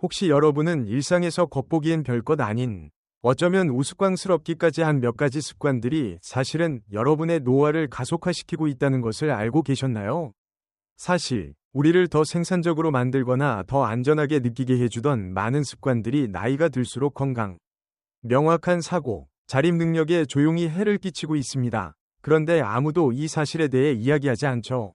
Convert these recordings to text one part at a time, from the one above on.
혹시 여러분은 일상에서 겉보기엔 별것 아닌, 어쩌면 우스꽝스럽기까지 한 몇 가지 습관들이 사실은 여러분의 노화를 가속화시키고 있다는 것을 알고 계셨나요? 사실, 우리를 더 생산적으로 만들거나 더 안전하게 느끼게 해주던 많은 습관들이 나이가 들수록 건강, 명확한 사고, 자립 능력에 조용히 해를 끼치고 있습니다. 그런데 아무도 이 사실에 대해 이야기하지 않죠.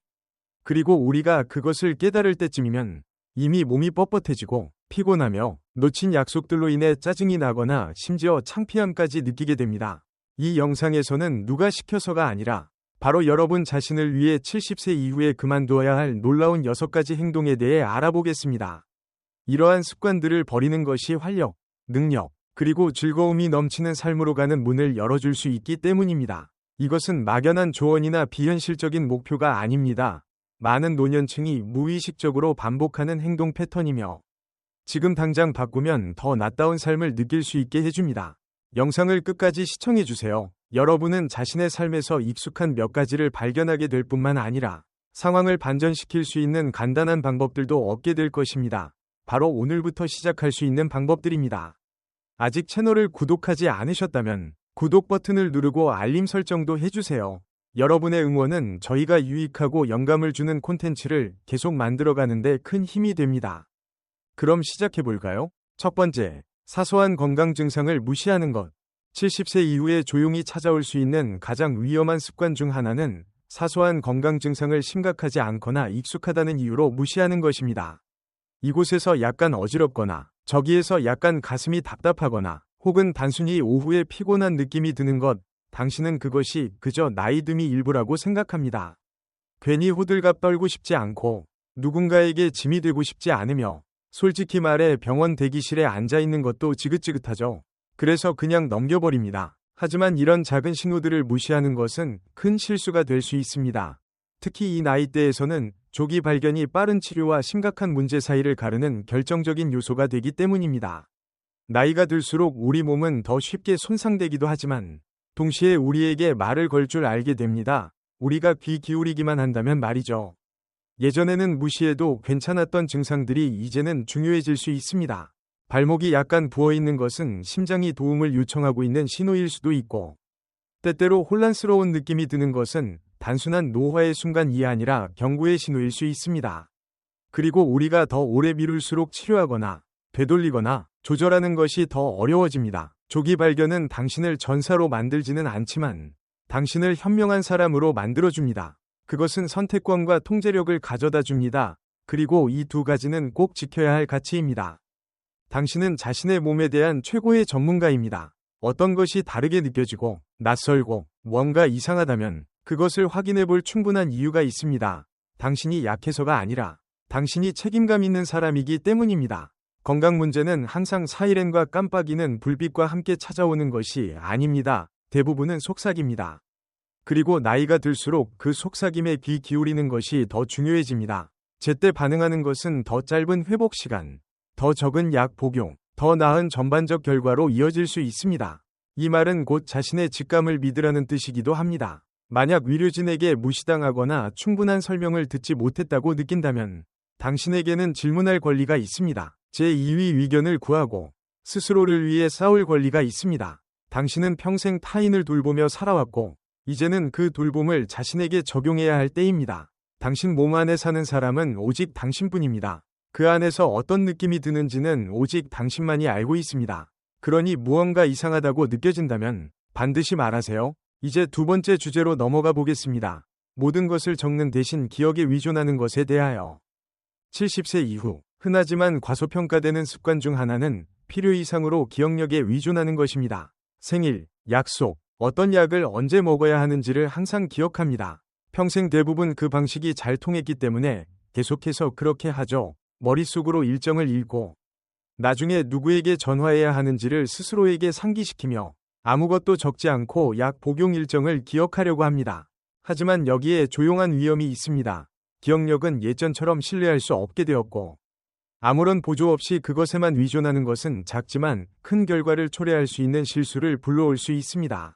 그리고 우리가 그것을 깨달을 때쯤이면 이미 몸이 뻣뻣해지고 피곤하며 놓친 약속들로 인해 짜증이 나거나 심지어 창피함까지 느끼게 됩니다. 이 영상에서는 누가 시켜서가 아니라 바로 여러분 자신을 위해 70세 이후에 그만두어야 할 놀라운 6가지 행동에 대해 알아보겠습니다. 이러한 습관들을 버리는 것이 활력, 능력, 그리고 즐거움이 넘치는 삶으로 가는 문을 열어줄 수 있기 때문입니다. 이것은 막연한 조언이나 비현실적인 목표가 아닙니다. 많은 노년층이 무의식적으로 반복하는 행동 패턴이며 지금 당장 바꾸면 더 낫다운 삶을 느낄 수 있게 해줍니다. 영상을 끝까지 시청해주세요. 여러분은 자신의 삶에서 익숙한 몇 가지를 발견하게 될 뿐만 아니라 상황을 반전시킬 수 있는 간단한 방법들도 얻게 될 것입니다. 바로 오늘부터 시작할 수 있는 방법들입니다. 아직 채널을 구독하지 않으셨다면 구독 버튼을 누르고 알림 설정도 해주세요. 여러분의 응원은 저희가 유익하고 영감을 주는 콘텐츠를 계속 만들어가는데 큰 힘이 됩니다. 그럼 시작해볼까요? 첫 번째, 사소한 건강 증상을 무시하는 것. 70세 이후에 조용히 찾아올 수 있는 가장 위험한 습관 중 하나는 사소한 건강 증상을 심각하지 않거나 익숙하다는 이유로 무시하는 것입니다. 이곳에서 약간 어지럽거나 저기에서 약간 가슴이 답답하거나 혹은 단순히 오후에 피곤한 느낌이 드는 것, 당신은 그것이 그저 나이듦이 일부라고 생각합니다. 괜히 호들갑 떨고 싶지 않고 누군가에게 짐이 되고 싶지 않으며 솔직히 말해 병원 대기실에 앉아있는 것도 지긋지긋하죠. 그래서 그냥 넘겨버립니다. 하지만 이런 작은 신호들을 무시하는 것은 큰 실수가 될 수 있습니다. 특히 이 나이대에서는 조기 발견이 빠른 치료와 심각한 문제 사이를 가르는 결정적인 요소가 되기 때문입니다. 나이가 들수록 우리 몸은 더 쉽게 손상되기도 하지만 동시에 우리에게 말을 걸 줄 알게 됩니다. 우리가 귀 기울이기만 한다면 말이죠. 예전에는 무시해도 괜찮았던 증상들이 이제는 중요해질 수 있습니다. 발목이 약간 부어있는 것은 심장이 도움을 요청하고 있는 신호일 수도 있고, 때때로 혼란스러운 느낌이 드는 것은 단순한 노화의 순간이 아니라 경고의 신호일 수 있습니다. 그리고 우리가 더 오래 미룰수록 치료하거나 되돌리거나 조절하는 것이 더 어려워집니다. 조기 발견은 당신을 전사로 만들지는 않지만 당신을 현명한 사람으로 만들어줍니다. 그것은 선택권과 통제력을 가져다 줍니다. 그리고 이 두 가지는 꼭 지켜야 할 가치입니다. 당신은 자신의 몸에 대한 최고의 전문가입니다. 어떤 것이 다르게 느껴지고 낯설고 뭔가 이상하다면 그것을 확인해 볼 충분한 이유가 있습니다. 당신이 약해서가 아니라 당신이 책임감 있는 사람이기 때문입니다. 건강 문제는 항상 사이렌과 깜빡이는 불빛과 함께 찾아오는 것이 아닙니다. 대부분은 속삭입니다. 그리고 나이가 들수록 그 속삭임에 귀 기울이는 것이 더 중요해집니다. 제때 반응하는 것은 더 짧은 회복 시간, 더 적은 약 복용, 더 나은 전반적 결과로 이어질 수 있습니다. 이 말은 곧 자신의 직감을 믿으라는 뜻이기도 합니다. 만약 의료진에게 무시당하거나 충분한 설명을 듣지 못했다고 느낀다면 당신에게는 질문할 권리가 있습니다. 제2위 의견을 구하고 스스로를 위해 싸울 권리가 있습니다. 당신은 평생 타인을 돌보며 살아왔고 이제는 그 돌봄을 자신에게 적용해야 할 때입니다. 당신 몸 안에 사는 사람은 오직 당신뿐입니다. 그 안에서 어떤 느낌이 드는지는 오직 당신만이 알고 있습니다. 그러니 무언가 이상하다고 느껴진다면 반드시 말하세요. 이제 두 번째 주제로 넘어가 보겠습니다. 모든 것을 적는 대신 기억에 의존하는 것에 대하여. 70세 이후 흔하지만 과소평가되는 습관 중 하나는 필요 이상으로 기억력에 의존하는 것입니다. 생일, 약속, 어떤 약을 언제 먹어야 하는지를 항상 기억합니다. 평생 대부분 그 방식이 잘 통했기 때문에 계속해서 그렇게 하죠. 머릿속으로 일정을 읽고 나중에 누구에게 전화해야 하는지를 스스로에게 상기시키며 아무것도 적지 않고 약 복용 일정을 기억하려고 합니다. 하지만 여기에 조용한 위험이 있습니다. 기억력은 예전처럼 신뢰할 수 없게 되었고 아무런 보조 없이 그것에만 의존하는 것은 작지만 큰 결과를 초래할 수 있는 실수를 불러올 수 있습니다.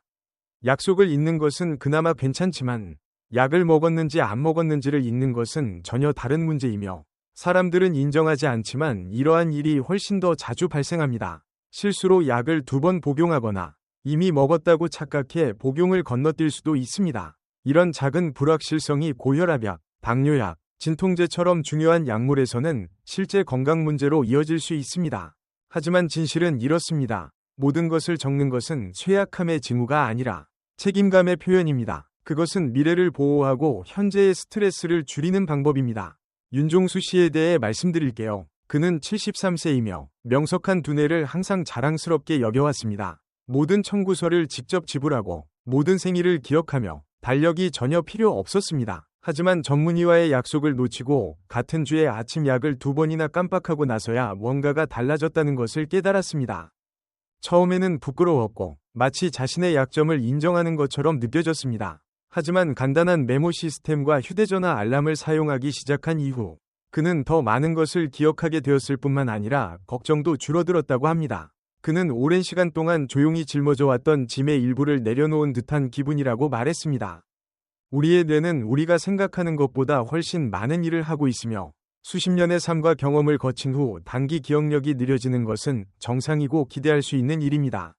약속을 잊는 것은 그나마 괜찮지만 약을 먹었는지 안 먹었는지를 잊는 것은 전혀 다른 문제이며 사람들은 인정하지 않지만 이러한 일이 훨씬 더 자주 발생합니다. 실수로 약을 2번 복용하거나 이미 먹었다고 착각해 복용을 건너뛸 수도 있습니다. 이런 작은 불확실성이 고혈압약, 당뇨약, 진통제처럼 중요한 약물에서는 실제 건강 문제로 이어질 수 있습니다. 하지만 진실은 이렇습니다. 모든 것을 적는 것은 쇠약함의 징후가 아니라 책임감의 표현입니다. 그것은 미래를 보호하고 현재의 스트레스를 줄이는 방법입니다. 윤종수 씨에 대해 말씀드릴게요. 그는 73세이며 명석한 두뇌를 항상 자랑스럽게 여겨왔습니다. 모든 청구서를 직접 지불하고 모든 생일을 기억하며 달력이 전혀 필요 없었습니다. 하지만 전문의와의 약속을 놓치고 같은 주에 아침 약을 2번이나 깜빡하고 나서야 뭔가가 달라졌다는 것을 깨달았습니다. 처음에는 부끄러웠고 마치 자신의 약점을 인정하는 것처럼 느껴졌습니다. 하지만 간단한 메모 시스템과 휴대전화 알람을 사용하기 시작한 이후 그는 더 많은 것을 기억하게 되었을 뿐만 아니라 걱정도 줄어들었다고 합니다. 그는 오랜 시간 동안 조용히 짊어져 왔던 짐의 일부를 내려놓은 듯한 기분이라고 말했습니다. 우리의 뇌는 우리가 생각하는 것보다 훨씬 많은 일을 하고 있으며 수십 년의 삶과 경험을 거친 후 단기 기억력이 느려지는 것은 정상이고 기대할 수 있는 일입니다.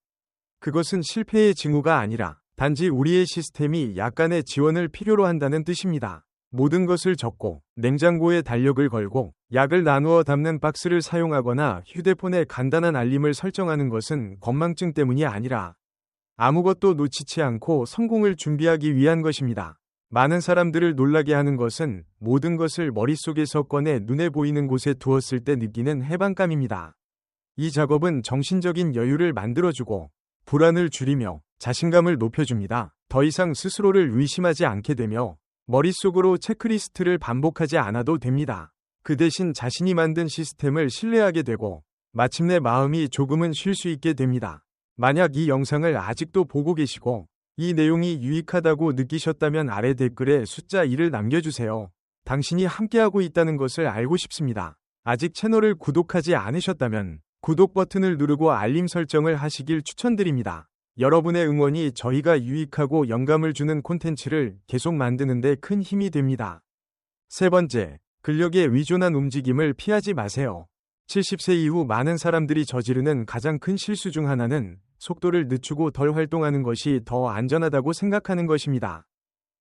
그것은 실패의 징후가 아니라 단지 우리의 시스템이 약간의 지원을 필요로 한다는 뜻입니다. 모든 것을 적고 냉장고에 달력을 걸고 약을 나누어 담는 박스를 사용하거나 휴대폰에 간단한 알림을 설정하는 것은 건망증 때문이 아니라 아무것도 놓치지 않고 성공을 준비하기 위한 것입니다. 많은 사람들을 놀라게 하는 것은 모든 것을 머릿속에서 꺼내 눈에 보이는 곳에 두었을 때 느끼는 해방감입니다. 이 작업은 정신적인 여유를 만들어주고 불안을 줄이며 자신감을 높여줍니다. 더 이상 스스로를 의심하지 않게 되며 머릿속으로 체크리스트를 반복하지 않아도 됩니다. 그 대신 자신이 만든 시스템을 신뢰하게 되고 마침내 마음이 조금은 쉴 수 있게 됩니다. 만약 이 영상을 아직도 보고 계시고 이 내용이 유익하다고 느끼셨다면 아래 댓글에 숫자 1을 남겨주세요. 당신이 함께하고 있다는 것을 알고 싶습니다. 아직 채널을 구독하지 않으셨다면 구독 버튼을 누르고 알림 설정을 하시길 추천드립니다. 여러분의 응원이 저희가 유익하고 영감을 주는 콘텐츠를 계속 만드는 데 큰 힘이 됩니다. 세 번째, 근력에 의존한 움직임을 피하지 마세요. 70세 이후 많은 사람들이 저지르는 가장 큰 실수 중 하나는 속도를 늦추고 덜 활동하는 것이 더 안전하다고 생각하는 것입니다.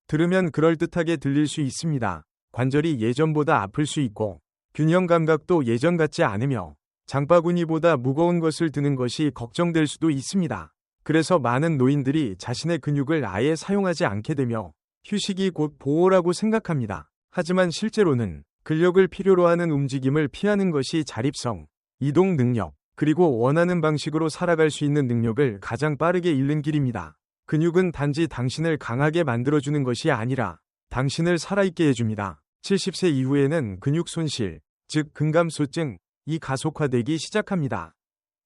들으면 그럴듯하게 들릴 수 있습니다. 관절이 예전보다 아플 수 있고 균형 감각도 예전 같지 않으며 장바구니보다 무거운 것을 드는 것이 걱정될 수도 있습니다. 그래서 많은 노인들이 자신의 근육을 아예 사용하지 않게 되며 휴식이 곧 보호라고 생각합니다. 하지만 실제로는 근력을 필요로 하는 움직임을 피하는 것이 자립성, 이동 능력, 그리고 원하는 방식으로 살아갈 수 있는 능력을 가장 빠르게 잃는 길입니다. 근육은 단지 당신을 강하게 만들어주는 것이 아니라 당신을 살아있게 해줍니다. 70세 이후에는 근육 손실, 즉 근감소증이 가속화되기 시작합니다.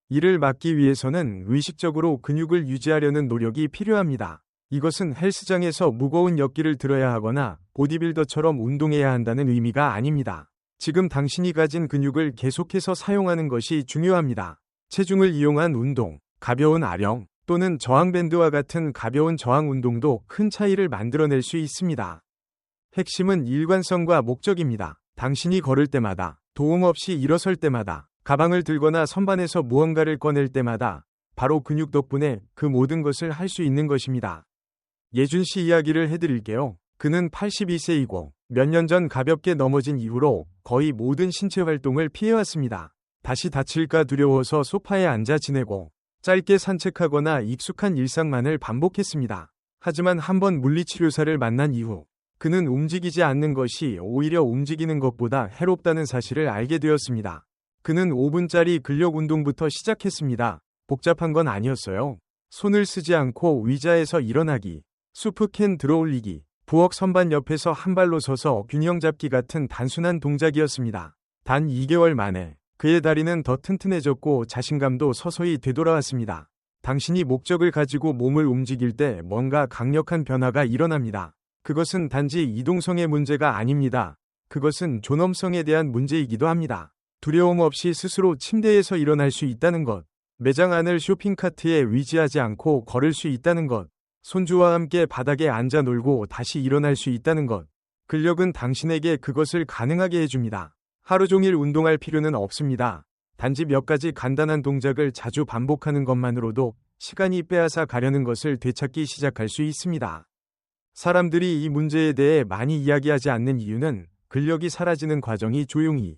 이를 막기 위해서는 의식적으로 근육을 유지하려는 노력이 필요합니다. 이것은 헬스장에서 무거운 역기를 들어야 하거나 보디빌더처럼 운동해야 한다는 의미가 아닙니다. 지금 당신이 가진 근육을 계속해서 사용하는 것이 중요합니다. 체중을 이용한 운동, 가벼운 아령 또는 저항밴드와 같은 가벼운 저항 운동도 큰 차이를 만들어낼 수 있습니다. 핵심은 일관성과 목적입니다. 당신이 걸을 때마다, 도움 없이 일어설 때마다, 가방을 들거나 선반에서 무언가를 꺼낼 때마다 바로 근육 덕분에 그 모든 것을 할 수 있는 것입니다. 예준 씨 이야기를 해드릴게요. 그는 82세이고 몇 년 전 가볍게 넘어진 이후로 거의 모든 신체 활동을 피해왔습니다. 다시 다칠까 두려워서 소파에 앉아 지내고 짧게 산책하거나 익숙한 일상만을 반복했습니다. 하지만 한번 물리치료사를 만난 이후 그는 움직이지 않는 것이 오히려 움직이는 것보다 해롭다는 사실을 알게 되었습니다. 그는 5분짜리 근력 운동부터 시작했습니다. 복잡한 건 아니었어요. 손을 쓰지 않고 의자에서 일어나기, 수프캔 들어올리기, 부엌 선반 옆에서 한 발로 서서 균형 잡기 같은 단순한 동작이었습니다. 단 2개월 만에 그의 다리는 더 튼튼해졌고 자신감도 서서히 되돌아왔습니다. 당신이 목적을 가지고 몸을 움직일 때 뭔가 강력한 변화가 일어납니다. 그것은 단지 이동성의 문제가 아닙니다. 그것은 존엄성에 대한 문제이기도 합니다. 두려움 없이 스스로 침대에서 일어날 수 있다는 것, 매장 안을 쇼핑카트에 의지하지 않고 걸을 수 있다는 것, 손주와 함께 바닥에 앉아 놀고 다시 일어날 수 있다는 것. 근력은 당신에게 그것을 가능하게 해줍니다. 하루 종일 운동할 필요는 없습니다. 단지 몇 가지 간단한 동작을 자주 반복하는 것만으로도 시간이 빼앗아 가려는 것을 되찾기 시작할 수 있습니다. 사람들이 이 문제에 대해 많이 이야기하지 않는 이유는 근력이 사라지는 과정이 조용히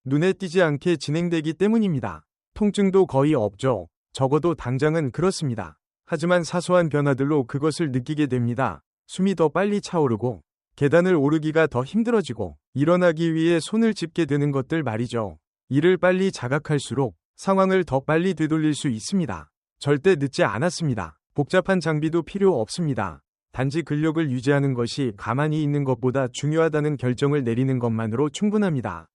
눈에 띄지 않게 진행되기 때문입니다. 통증도 거의 없죠. 적어도 당장은 그렇습니다. 하지만 사소한 변화들로 그것을 느끼게 됩니다. 숨이 더 빨리 차오르고 계단을 오르기가 더 힘들어지고 일어나기 위해 손을 짚게 되는 것들 말이죠. 이를 빨리 자각할수록 상황을 더 빨리 되돌릴 수 있습니다. 절대 늦지 않았습니다. 복잡한 장비도 필요 없습니다. 단지 근력을 유지하는 것이 가만히 있는 것보다 중요하다는 결정을 내리는 것만으로 충분합니다.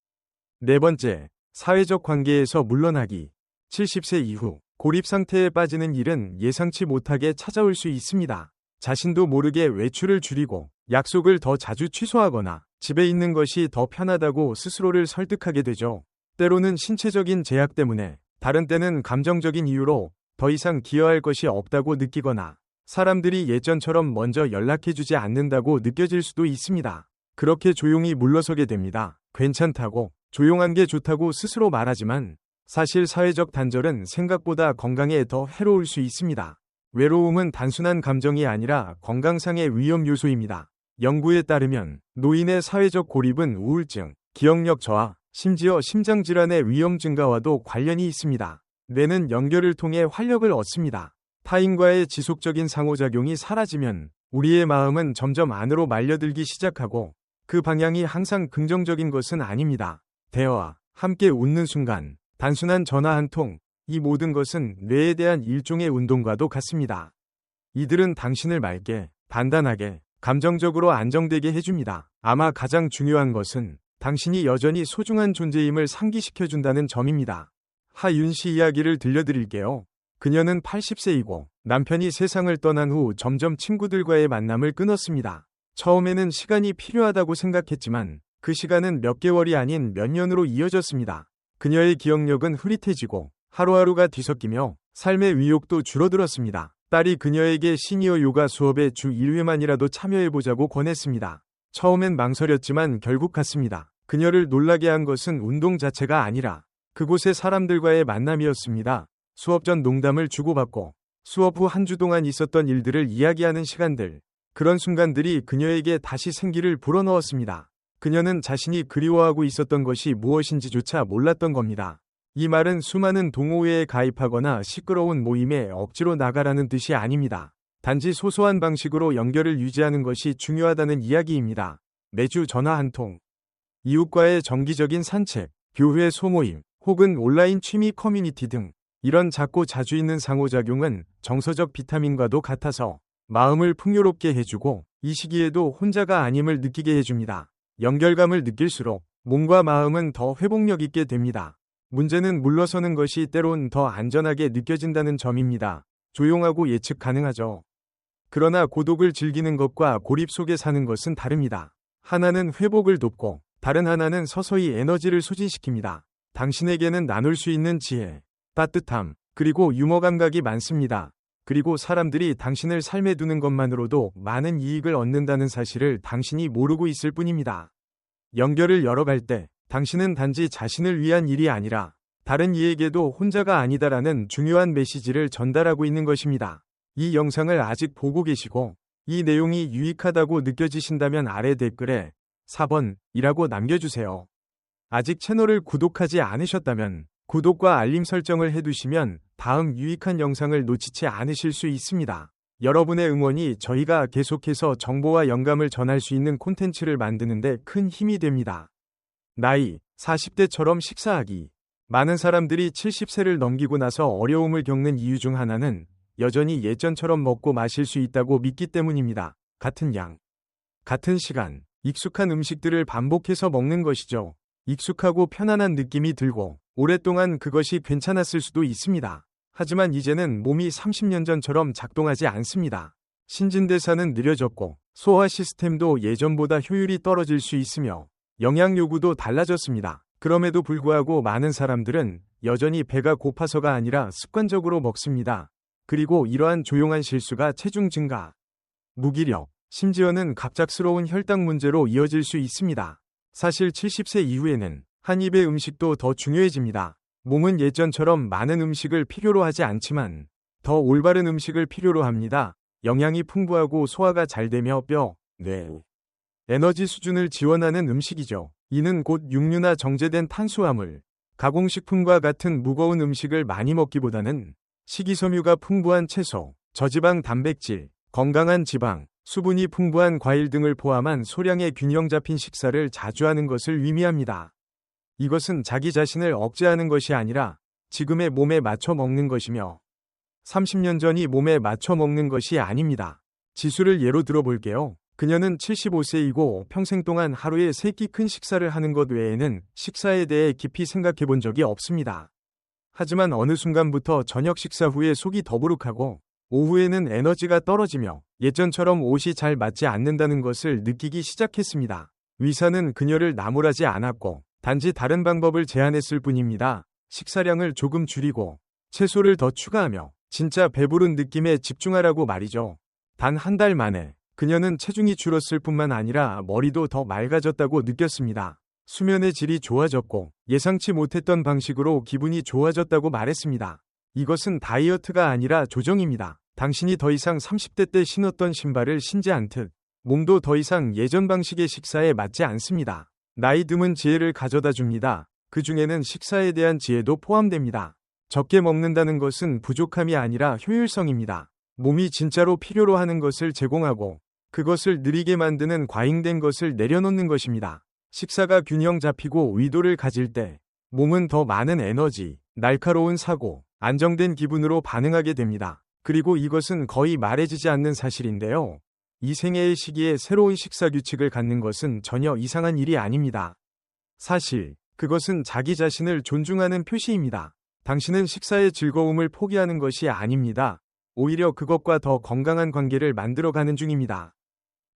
네 번째, 사회적 관계에서 물러나기. 70세 이후 고립 상태에 빠지는 일은 예상치 못하게 찾아올 수 있습니다. 자신도 모르게 외출을 줄이고 약속을 더 자주 취소하거나 집에 있는 것이 더 편하다고 스스로를 설득하게 되죠. 때로는 신체적인 제약 때문에, 다른 때는 감정적인 이유로 더 이상 기여할 것이 없다고 느끼거나 사람들이 예전처럼 먼저 연락해주지 않는다고 느껴질 수도 있습니다. 그렇게 조용히 물러서게 됩니다. 괜찮다고, 조용한 게 좋다고 스스로 말하지만 사실 사회적 단절은 생각보다 건강에 더 해로울 수 있습니다. 외로움은 단순한 감정이 아니라 건강상의 위험 요소입니다. 연구에 따르면 노인의 사회적 고립은 우울증, 기억력 저하, 심지어 심장질환의 위험 증가와도 관련이 있습니다. 뇌는 연결을 통해 활력을 얻습니다. 타인과의 지속적인 상호작용이 사라지면 우리의 마음은 점점 안으로 말려들기 시작하고 그 방향이 항상 긍정적인 것은 아닙니다. 대화, 함께 웃는 순간, 단순한 전화 한 통, 이 모든 것은 뇌에 대한 일종의 운동과도 같습니다. 이들은 당신을 맑게, 단단하게, 감정적으로 안정되게 해줍니다. 아마 가장 중요한 것은 당신이 여전히 소중한 존재임을 상기시켜준다는 점입니다. 하윤 씨 이야기를 들려드릴게요. 그녀는 80세이고 남편이 세상을 떠난 후 점점 친구들과의 만남을 끊었습니다. 처음에는 시간이 필요하다고 생각했지만 그 시간은 몇 개월이 아닌 몇 년으로 이어졌습니다. 그녀의 기억력은 흐릿해지고 하루하루가 뒤섞이며 삶의 위욕도 줄어들었습니다. 딸이 그녀에게 시니어 요가 수업에 주 1회만이라도 참여해보자고 권했습니다. 처음엔 망설였지만 결국 갔습니다. 그녀를 놀라게 한 것은 운동 자체가 아니라 그곳의 사람들과의 만남이었습니다. 수업 전 농담을 주고받고 수업 후 한 주 동안 있었던 일들을 이야기하는 시간들. 그런 순간들이 그녀에게 다시 생기를 불어넣었습니다. 그녀는 자신이 그리워하고 있었던 것이 무엇인지조차 몰랐던 겁니다. 이 말은 수많은 동호회에 가입하거나 시끄러운 모임에 억지로 나가라는 뜻이 아닙니다. 단지 소소한 방식으로 연결을 유지하는 것이 중요하다는 이야기입니다. 매주 전화 한 통, 이웃과의 정기적인 산책, 교회 소모임, 혹은 온라인 취미 커뮤니티 등 이런 작고 자주 있는 상호작용은 정서적 비타민과도 같아서 마음을 풍요롭게 해주고 이 시기에도 혼자가 아님을 느끼게 해줍니다. 연결감을 느낄수록 몸과 마음은 더 회복력 있게 됩니다. 문제는 물러서는 것이 때론 더 안전하게 느껴진다는 점입니다. 조용하고 예측 가능하죠. 그러나 고독을 즐기는 것과 고립 속에 사는 것은 다릅니다. 하나는 회복을 돕고 다른 하나는 서서히 에너지를 소진시킵니다. 당신에게는 나눌 수 있는 지혜, 따뜻함, 그리고 유머 감각이 많습니다. 그리고 사람들이 당신을 삶에 두는 것만으로도 많은 이익을 얻는다는 사실을 당신이 모르고 있을 뿐입니다. 연결을 열어갈 때 당신은 단지 자신을 위한 일이 아니라 다른 이에게도 혼자가 아니다라는 중요한 메시지를 전달하고 있는 것입니다. 이 영상을 아직 보고 계시고 이 내용이 유익하다고 느껴지신다면 아래 댓글에 4번이라고 남겨주세요. 아직 채널을 구독하지 않으셨다면 구독과 알림 설정을 해두시면 다음 유익한 영상을 놓치지 않으실 수 있습니다. 여러분의 응원이 저희가 계속해서 정보와 영감을 전할 수 있는 콘텐츠를 만드는 데 큰 힘이 됩니다. 나이, 40대처럼 식사하기. 많은 사람들이 70세를 넘기고 나서 어려움을 겪는 이유 중 하나는 여전히 예전처럼 먹고 마실 수 있다고 믿기 때문입니다. 같은 양, 같은 시간, 익숙한 음식들을 반복해서 먹는 것이죠. 익숙하고 편안한 느낌이 들고 오랫동안 그것이 괜찮았을 수도 있습니다. 하지만 이제는 몸이 30년 전처럼 작동하지 않습니다. 신진대사는 느려졌고 소화 시스템도 예전보다 효율이 떨어질 수 있으며 영양 요구도 달라졌습니다. 그럼에도 불구하고 많은 사람들은 여전히 배가 고파서가 아니라 습관적으로 먹습니다. 그리고 이러한 조용한 실수가 체중 증가, 무기력, 심지어는 갑작스러운 혈당 문제로 이어질 수 있습니다. 사실 70세 이후에는 한 입의 음식도 더 중요해집니다. 몸은 예전처럼 많은 음식을 필요로 하지 않지만 더 올바른 음식을 필요로 합니다. 영양이 풍부하고 소화가 잘 되며 뼈, 뇌, 에너지 수준을 지원하는 음식이죠. 이는 곧 육류나 정제된 탄수화물, 가공식품과 같은 무거운 음식을 많이 먹기보다는 식이섬유가 풍부한 채소, 저지방 단백질, 건강한 지방, 수분이 풍부한 과일 등을 포함한 소량의 균형 잡힌 식사를 자주 하는 것을 의미합니다. 이것은 자기 자신을 억제하는 것이 아니라 지금의 몸에 맞춰 먹는 것이며 30년 전이 몸에 맞춰 먹는 것이 아닙니다. 지수를 예로 들어볼게요. 그녀는 75세이고 평생 동안 하루에 3끼 큰 식사를 하는 것 외에는 식사에 대해 깊이 생각해 본 적이 없습니다. 하지만 어느 순간부터 저녁 식사 후에 속이 더부룩하고 오후에는 에너지가 떨어지며 예전처럼 옷이 잘 맞지 않는다는 것을 느끼기 시작했습니다. 의사는 그녀를 나무라지 않았고 단지 다른 방법을 제안했을 뿐입니다. 식사량을 조금 줄이고 채소를 더 추가하며 진짜 배부른 느낌에 집중하라고 말이죠. 단 한 달 만에 그녀는 체중이 줄었을 뿐만 아니라 머리도 더 맑아졌다고 느꼈습니다. 수면의 질이 좋아졌고 예상치 못했던 방식으로 기분이 좋아졌다고 말했습니다. 이것은 다이어트가 아니라 조정입니다. 당신이 더 이상 30대 때 신었던 신발을 신지 않듯 몸도 더 이상 예전 방식의 식사에 맞지 않습니다. 나이 드문 지혜를 가져다 줍니다. 그 중에는 식사에 대한 지혜도 포함됩니다. 적게 먹는다는 것은 부족함이 아니라 효율성입니다. 몸이 진짜로 필요로 하는 것을 제공하고 그것을 느리게 만드는 과잉된 것을 내려놓는 것입니다. 식사가 균형 잡히고 의도를 가질 때 몸은 더 많은 에너지, 날카로운 사고, 안정된 기분으로 반응하게 됩니다. 그리고 이것은 거의 말해지지 않는 사실인데요. 이 생애의 시기에 새로운 식사 규칙을 갖는 것은 전혀 이상한 일이 아닙니다. 사실, 그것은 자기 자신을 존중하는 표시입니다. 당신은 식사의 즐거움을 포기하는 것이 아닙니다. 오히려 그것과 더 건강한 관계를 만들어가는 중입니다.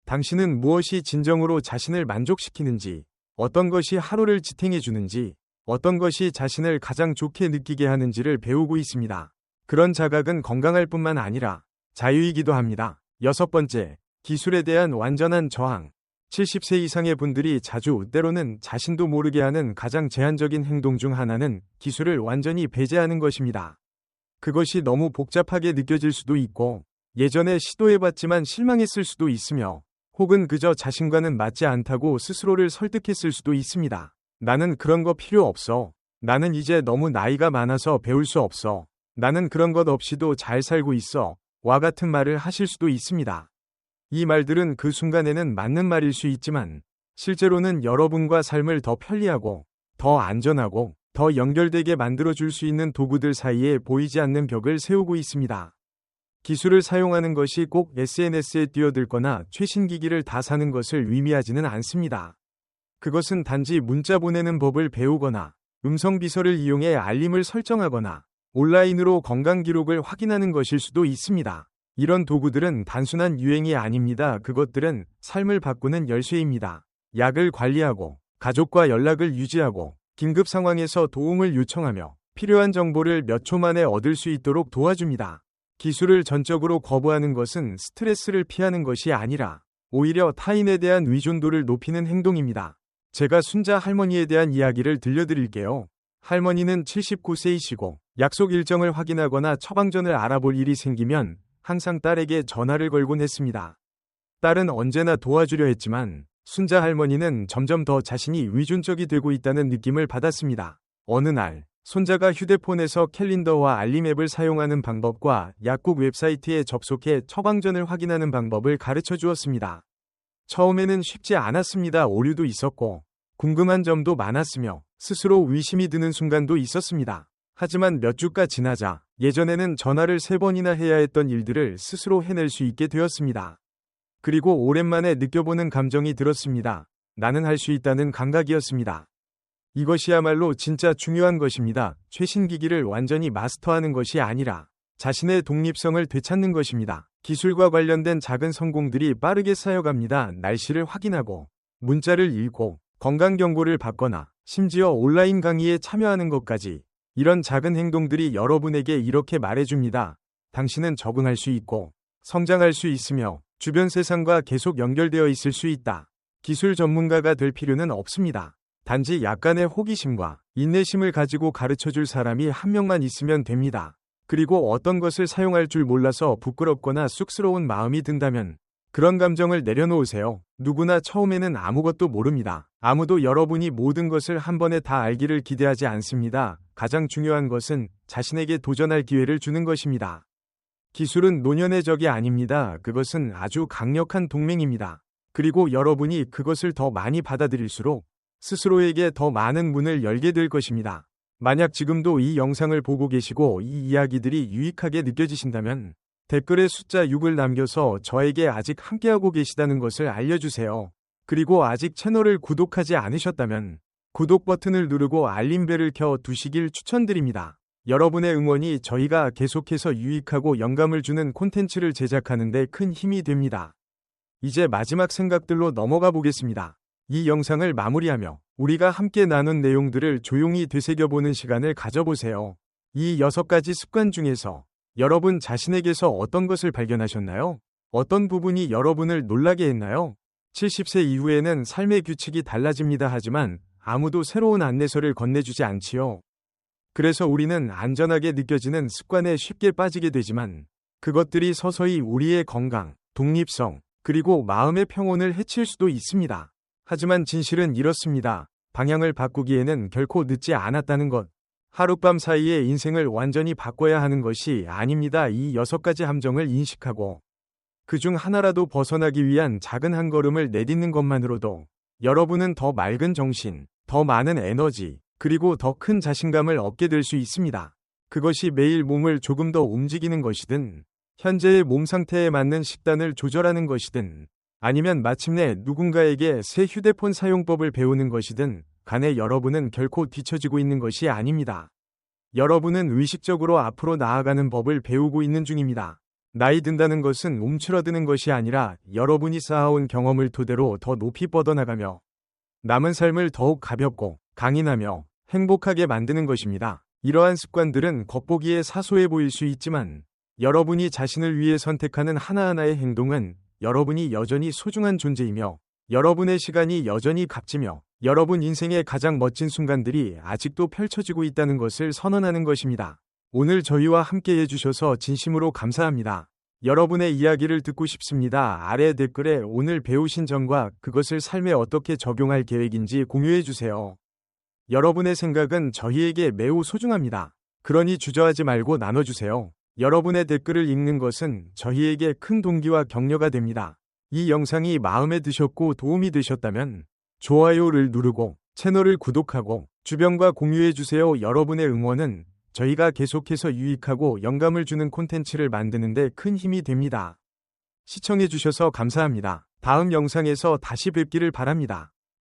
당신은 무엇이 진정으로 자신을 만족시키는지, 어떤 것이 하루를 지탱해주는지, 어떤 것이 자신을 가장 좋게 느끼게 하는지를 배우고 있습니다. 그런 자각은 건강할 뿐만 아니라 자유이기도 합니다. 6번째, 기술에 대한 완전한 저항. 70세 이상의 분들이 자주 때로는 자신도 모르게 하는 가장 제한적인 행동 중 하나는 기술을 완전히 배제하는 것입니다. 그것이 너무 복잡하게 느껴질 수도 있고 예전에 시도해봤지만 실망했을 수도 있으며 혹은 그저 자신과는 맞지 않다고 스스로를 설득했을 수도 있습니다. 나는 그런 거 필요 없어. 나는 이제 너무 나이가 많아서 배울 수 없어. 나는 그런 것 없이도 잘 살고 있어. 와 같은 말을 하실 수도 있습니다. 이 말들은 그 순간에는 맞는 말일 수 있지만 실제로는 여러분과 삶을 더 편리하고 더 안전하고 더 연결되게 만들어줄 수 있는 도구들 사이에 보이지 않는 벽을 세우고 있습니다. 기술을 사용하는 것이 꼭 SNS에 뛰어들거나 최신 기기를 다 사는 것을 의미하지는 않습니다. 그것은 단지 문자 보내는 법을 배우거나 음성 비서를 이용해 알림을 설정하거나 온라인으로 건강 기록을 확인하는 것일 수도 있습니다. 이런 도구들은 단순한 유행이 아닙니다. 그것들은 삶을 바꾸는 열쇠입니다. 약을 관리하고 가족과 연락을 유지하고 긴급 상황에서 도움을 요청하며 필요한 정보를 몇 초 만에 얻을 수 있도록 도와줍니다. 기술을 전적으로 거부하는 것은 스트레스를 피하는 것이 아니라 오히려 타인에 대한 의존도를 높이는 행동입니다. 제가 순자 할머니에 대한 이야기를 들려드릴게요. 할머니는 79세이시고 약속 일정을 확인하거나 처방전을 알아볼 일이 생기면 항상 딸에게 전화를 걸곤 했습니다. 딸은 언제나 도와주려 했지만 순자 할머니는 점점 더 자신이 의존적이 되고 있다는 느낌을 받았습니다. 어느 날 손자가 휴대폰에서 캘린더와 알림 앱을 사용하는 방법과 약국 웹사이트에 접속해 처방전을 확인하는 방법을 가르쳐 주었습니다. 처음에는 쉽지 않았습니다. 오류도 있었고 궁금한 점도 많았으며 스스로 의심이 드는 순간도 있었습니다. 하지만 몇 주가 지나자 예전에는 전화를 3번이나 해야 했던 일들을 스스로 해낼 수 있게 되었습니다. 그리고 오랜만에 느껴보는 감정이 들었습니다. 나는 할 수 있다는 감각이었습니다. 이것이야말로 진짜 중요한 것입니다. 최신 기기를 완전히 마스터하는 것이 아니라 자신의 독립성을 되찾는 것입니다. 기술과 관련된 작은 성공들이 빠르게 쌓여갑니다. 날씨를 확인하고 문자를 읽고 건강 경고를 받거나 심지어 온라인 강의에 참여하는 것까지 이런 작은 행동들이 여러분에게 이렇게 말해줍니다. 당신은 적응할 수 있고 성장할 수 있으며 주변 세상과 계속 연결되어 있을 수 있다. 기술 전문가가 될 필요는 없습니다. 단지 약간의 호기심과 인내심을 가지고 가르쳐줄 사람이 한 명만 있으면 됩니다. 그리고 어떤 것을 사용할 줄 몰라서 부끄럽거나 쑥스러운 마음이 든다면 그런 감정을 내려놓으세요. 누구나 처음에는 아무것도 모릅니다. 아무도 여러분이 모든 것을 한 번에 다 알기를 기대하지 않습니다. 가장 중요한 것은 자신에게 도전할 기회를 주는 것입니다. 기술은 노년의 적이 아닙니다. 그것은 아주 강력한 동맹입니다. 그리고 여러분이 그것을 더 많이 받아들일수록 스스로에게 더 많은 문을 열게 될 것입니다. 만약 지금도 이 영상을 보고 계시고 이 이야기들이 유익하게 느껴지신다면 댓글에 숫자 6을 남겨서 저에게 아직 함께하고 계시다는 것을 알려주세요. 그리고 아직 채널을 구독하지 않으셨다면 구독 버튼을 누르고 알림벨을 켜 두시길 추천드립니다. 여러분의 응원이 저희가 계속해서 유익하고 영감을 주는 콘텐츠를 제작하는 데 큰 힘이 됩니다. 이제 마지막 생각들로 넘어가 보겠습니다. 이 영상을 마무리하며 우리가 함께 나눈 내용들을 조용히 되새겨보는 시간을 가져보세요. 이 6가지 습관 중에서 여러분 자신에게서 어떤 것을 발견하셨나요? 어떤 부분이 여러분을 놀라게 했나요? 70세 이후에는 삶의 규칙이 달라집니다. 하지만 아무도 새로운 안내서를 건네주지 않지요. 그래서 우리는 안전하게 느껴지는 습관에 쉽게 빠지게 되지만 그것들이 서서히 우리의 건강, 독립성, 그리고 마음의 평온을 해칠 수도 있습니다. 하지만 진실은 이렇습니다. 방향을 바꾸기에는 결코 늦지 않았다는 것. 하룻밤 사이에 인생을 완전히 바꿔야 하는 것이 아닙니다. 이 6가지 함정을 인식하고 그중 하나라도 벗어나기 위한 작은 한 걸음을 내딛는 것만으로도 여러분은 더 맑은 정신, 더 많은 에너지, 그리고 더 큰 자신감을 얻게 될 수 있습니다. 그것이 매일 몸을 조금 더 움직이는 것이든, 현재의 몸 상태에 맞는 식단을 조절하는 것이든, 아니면 마침내 누군가에게 새 휴대폰 사용법을 배우는 것이든 간에 여러분은 결코 뒤처지고 있는 것이 아닙니다. 여러분은 의식적으로 앞으로 나아가는 법을 배우고 있는 중입니다. 나이 든다는 것은 움츠러드는 것이 아니라 여러분이 쌓아온 경험을 토대로 더 높이 뻗어나가며 남은 삶을 더욱 가볍고 강인하며 행복하게 만드는 것입니다. 이러한 습관들은 겉보기에 사소해 보일 수 있지만 여러분이 자신을 위해 선택하는 하나하나의 행동은 여러분이 여전히 소중한 존재이며 여러분의 시간이 여전히 값지며 여러분 인생의 가장 멋진 순간들이 아직도 펼쳐지고 있다는 것을 선언하는 것입니다. 오늘 저희와 함께 해주셔서 진심으로 감사합니다. 여러분의 이야기를 듣고 싶습니다. 아래 댓글에 오늘 배우신 점과 그것을 삶에 어떻게 적용할 계획인지 공유해주세요. 여러분의 생각은 저희에게 매우 소중합니다. 그러니 주저하지 말고 나눠주세요. 여러분의 댓글을 읽는 것은 저희에게 큰 동기와 격려가 됩니다. 이 영상이 마음에 드셨고 도움이 되셨다면 좋아요를 누르고 채널을 구독하고 주변과 공유해주세요. 여러분의 응원은 저희가 계속해서 유익하고 영감을 주는 콘텐츠를 만드는 데 큰 힘이 됩니다. 시청해주셔서 감사합니다. 다음 영상에서 다시 뵙기를 바랍니다.